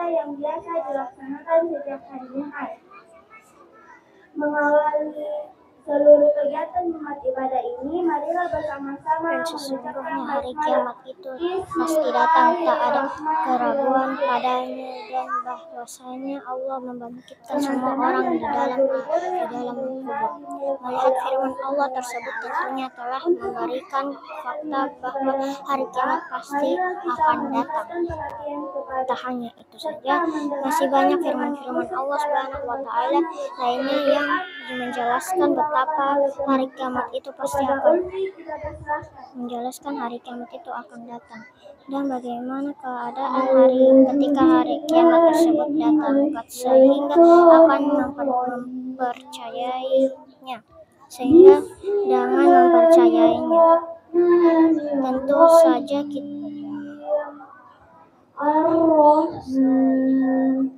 yang biasa dilaksanakan setiap hari Jumat. Mengawali seluruh kegiatan Jumat ibadah ini, marilah bersama-sama Dan sesungguhnya hari kiamat itu pasti datang, tak ada keraguan padanya, dan bahwasanya Allah membangkitkan semua orang di dalam kubur. Melihat firman Allah tersebut tentunya telah memberikan fakta bahwa hari kiamat pasti akan datang. Tak hanya itu saja, masih banyak firman-firman Allah Subhanahu wa Ta'ala lainnya yang menjelaskan betapa hari kiamat itu pasti akan datang, dan bagaimana keadaan ketika hari kiamat tersebut datang, sehingga akan mempercayainya. Tentu saja kita Ar-Rahman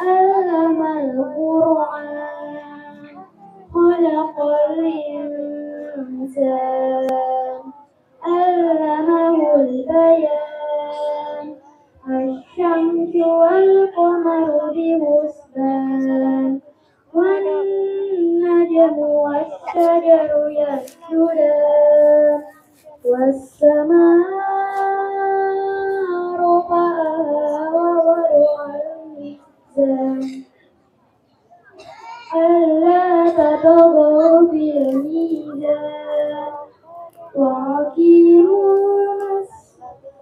Allamal Qur'an Khalaqal Insan Allamahul Bayan Asy-Syamsu wal Qamaru bihusban wan Najmu wasy-syajaru yasjudan was-samaa'a ألا تطغوا في الميزان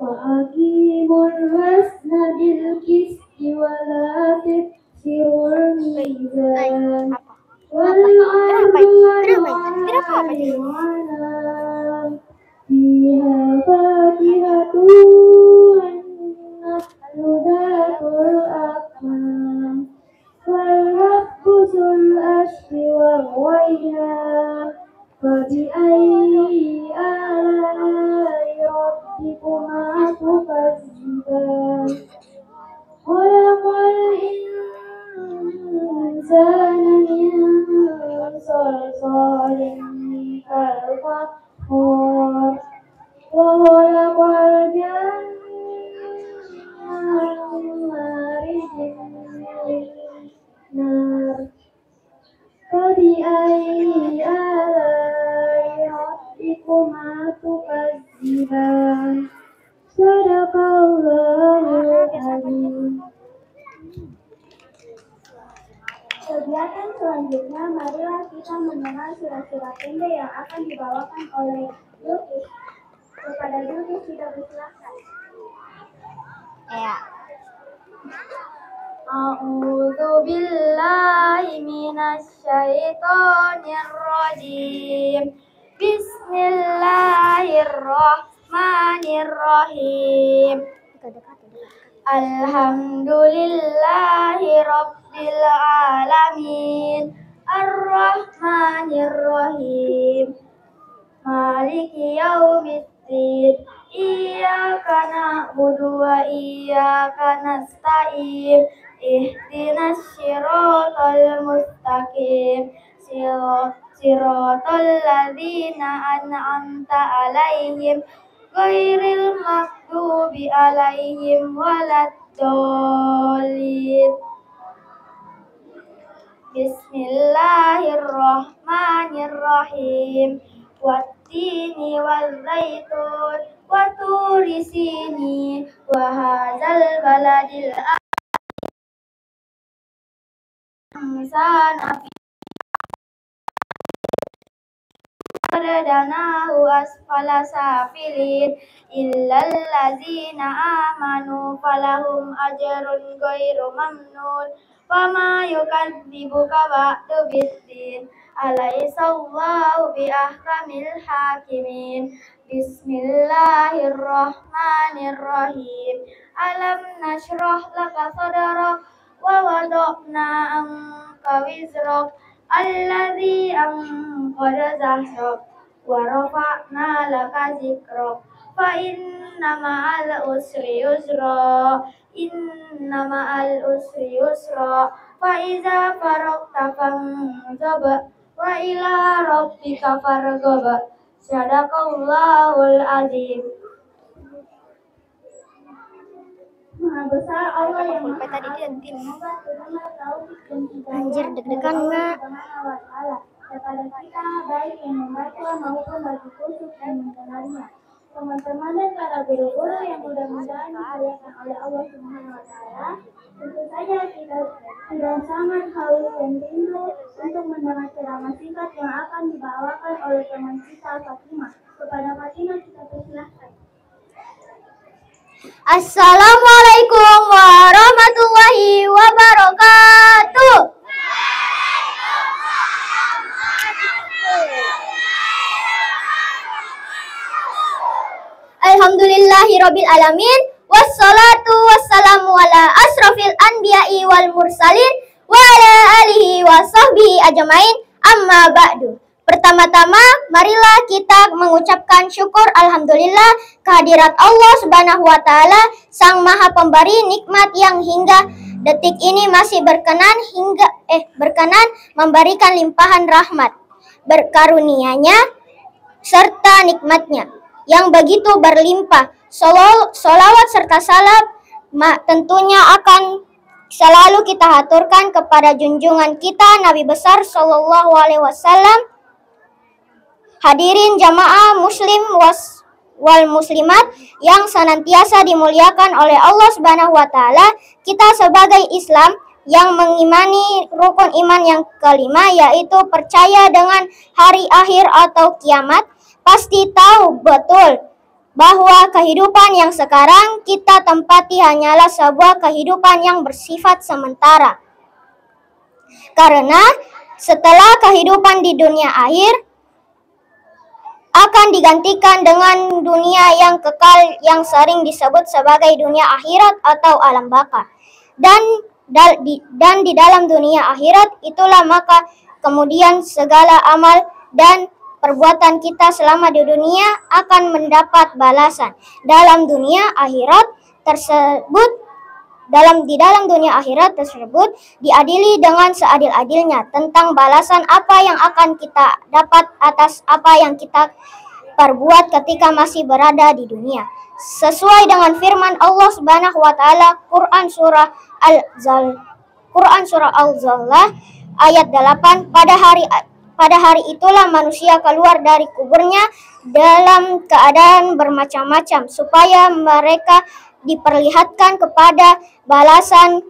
وأقيموا الوزن بالقسط ولا تخسروا الميزان والأرض فيها فاكهة والنخل ذات الأكمام والرب ذو العرش والريحان فبأي آلاء ربكما تكذبان خلق الإنسان من صلصال كالفخار وخلق الجن من مارج من نار فبأي آلاء ربكما تكذبان Sadaqallahul Azim. Kegiatan selanjutnya, marilah kita mengenal surat-surat pendek yang akan dibawakan oleh Zulkifli. Kepada Zulkifli sudah bersilakan. A'udzu billahi minasy syaithanir rajim. Bismillahirrahmanirrahim. Alhamdulillahi rabbil alamin. Ar-Rahmanir-Rahim. Maliki yaumiddin. Iyyaka na'budu wa iyyaka nasta'in. Ihdinas siratal mustaqim. Siratal ladzina an'amta 'alaihim ghairil maghdubi 'alaihim waladdallin. Bismillahirrahmanirrahim. Wattini waz-zaitun wa turi sinin wa hadzal baladil insana Radanahu asfala safilin illal ladzina amanu falahum ajrun ghairu mamnun wama yukadzibuka ba'du biddin alaihissallahu bi ahkamil hakimin. Bismillahirrahmanirrahim. Alam nashrah laka sadrak wa wada'na anka wizrak alladzi anqadha zahrak wa rafa'na laka dzikrak fa inna ma'al usri yusra fa iza faragta fansab wa ila rabbika farghab. Sadaqallahul azim. Maha besar Allah yang Pulpen Maha tadi dia Agung. tim. Semoga turunlah taufik dan hidayah Anjir, deg-degan dari nggak? Allah Subhanahu wa Ta'ala kepada kita, baik yang membaca maupun bagi khusus dan mendengarnya. Teman-teman dan para guru-guru yang mudah-mudahan dimuliakan oleh Allah Subhanahu wa Ta'ala, tentu saja kita sudah sangat haus dan rindu untuk mendengar ceramah singkat yang akan dibawakan oleh teman kita Fatimah. Kepada Fatimah kita persilahkan. Assalamualaikum warahmatullahi wabarakatuh. Alhamdulillahirabbil alamin, wassalatu wassalamu ala asrofil anbiya'i wal mursalin wa ala alihi wa sahbihi ajmain, amma ba'du. Pertama-tama, marilah kita mengucapkan syukur alhamdulillah kehadirat Allah Subhanahu wa Ta'ala, Sang Maha Pemberi nikmat yang hingga detik ini masih berkenan memberikan limpahan rahmat, berkarunianya serta nikmatnya yang begitu berlimpah. Sholawat serta salam tentunya akan selalu kita haturkan kepada junjungan kita Nabi besar Sallallahu Alaihi Wasallam. Hadirin jamaah muslim wal muslimat yang senantiasa dimuliakan oleh Allah Subhanahu wa Ta'ala, kita sebagai Islam yang mengimani rukun iman yang kelima, yaitu percaya dengan hari akhir atau kiamat, pasti tahu betul bahwa kehidupan yang sekarang kita tempati hanyalah sebuah kehidupan yang bersifat sementara. Karena setelah kehidupan di dunia akhir akan digantikan dengan dunia yang kekal yang sering disebut sebagai dunia akhirat atau alam baka. Dan di dalam dunia akhirat itulah maka kemudian segala amal dan perbuatan kita selama di dunia akan mendapat balasan. Dalam dunia akhirat tersebut diadili dengan seadil-adilnya tentang balasan apa yang akan kita dapat atas apa yang kita perbuat ketika masih berada di dunia. Sesuai dengan firman Allah Subhanahu wa Ta'ala, Quran surah Al-Zalzlah ayat 8, pada hari itulah manusia keluar dari kuburnya dalam keadaan bermacam-macam, supaya mereka diperlihatkan kepada balasan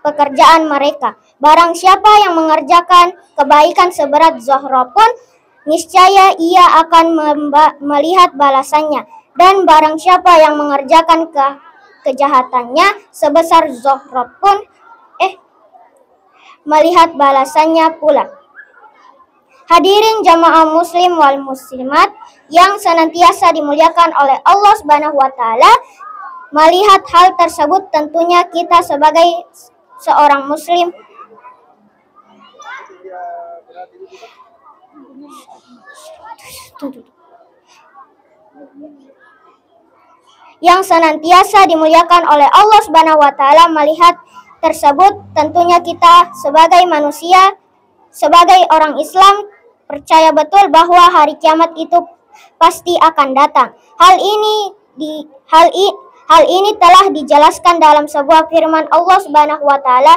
pekerjaan mereka. Barang siapa yang mengerjakan kebaikan seberat Zohra pun, niscaya ia akan melihat balasannya. Dan barang siapa yang mengerjakan kejahatannya sebesar Zohra pun, melihat balasannya pula. Hadirin jamaah muslim wal muslimat yang senantiasa dimuliakan oleh Allah Subhanahu wa Ta'ala, melihat hal tersebut tentunya kita sebagai seorang muslim yang senantiasa dimuliakan oleh Allah Subhanahu wa Ta'ala, melihat tersebut tentunya kita sebagai manusia, sebagai orang Islam, percaya betul bahwa hari kiamat itu pasti akan datang. Hal ini telah dijelaskan dalam sebuah firman Allah Subhanahu wa Ta'ala,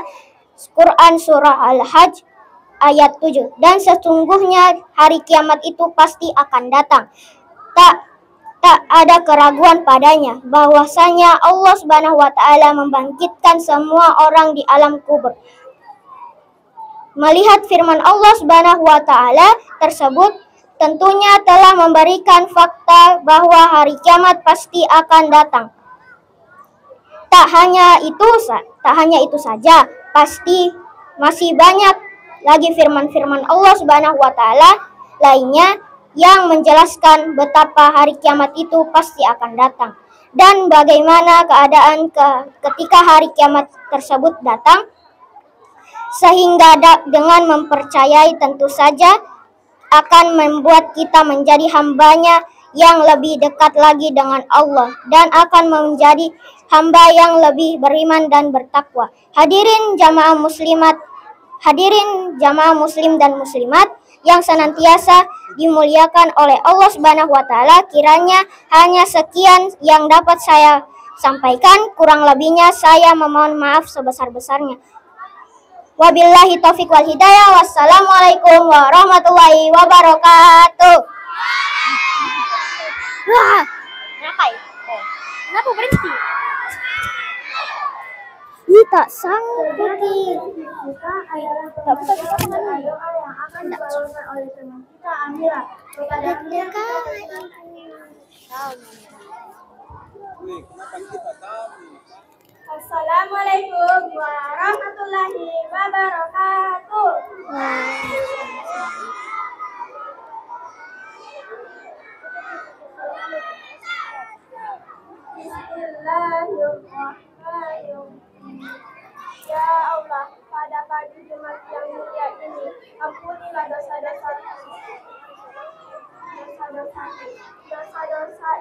Quran surah Al-Hajj ayat 7. Dan sesungguhnya hari kiamat itu pasti akan datang. Tak ada keraguan padanya bahwasanya Allah Subhanahu wa Ta'ala membangkitkan semua orang di alam kubur. Melihat firman Allah Subhanahu wa Ta'ala tersebut tentunya telah memberikan fakta bahwa hari kiamat pasti akan datang. Tak hanya itu saja, pasti masih banyak lagi firman-firman Allah Subhanahu wa Ta'ala lainnya yang menjelaskan betapa hari kiamat itu pasti akan datang dan bagaimana keadaan ketika hari kiamat tersebut datang, sehingga dengan mempercayai tentu saja akan membuat kita menjadi hambanya yang lebih dekat lagi dengan Allah dan akan menjadi hamba yang lebih beriman dan bertakwa. Hadirin jamaah muslim dan muslimat yang senantiasa dimuliakan oleh Allah Subhanahu wa Ta'ala, kiranya hanya sekian yang dapat saya sampaikan. Kurang lebihnya saya memohon maaf sebesar-besarnya. Wabillahi taufik wal hidayah. Wassalamualaikum warahmatullahi wabarakatuh. Wah, kenapa ya? Kenapa berhenti? Tak sanggup putih. Kita adalah doa yang akan dibawakan oleh teman kita Amira. Kepada Amira Assalamualaikum warahmatullahi wabarakatuh. Bismillahirrahmanirrahim. Ya Allah, pada pagi Jumat yang mulia ini, ampunilah dosa-dosa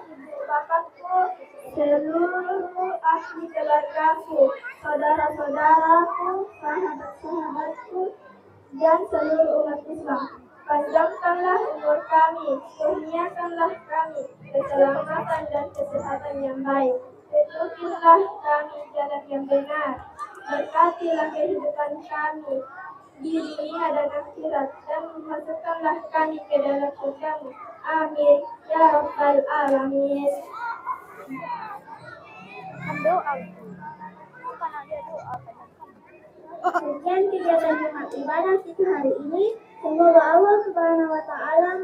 ibu bapakku, seluruh ahli keluargaku, saudara-saudaraku, sahabat-sahabatku, dan seluruh umat Islam. Panjangkanlah umur kami, kurniakanlah kami keselamatan dan kesehatan yang baik. Tunjukilah kami jalan yang benar. Berkatilah kehidupan kami di dunia dan akhirat, dan masukkanlah kami ke dalam surga-Mu. Amin ya rabbal alamin. Sekian kegiatan Jumat ibadah kita hari ini. Semoga Allah Subhanahu wa taala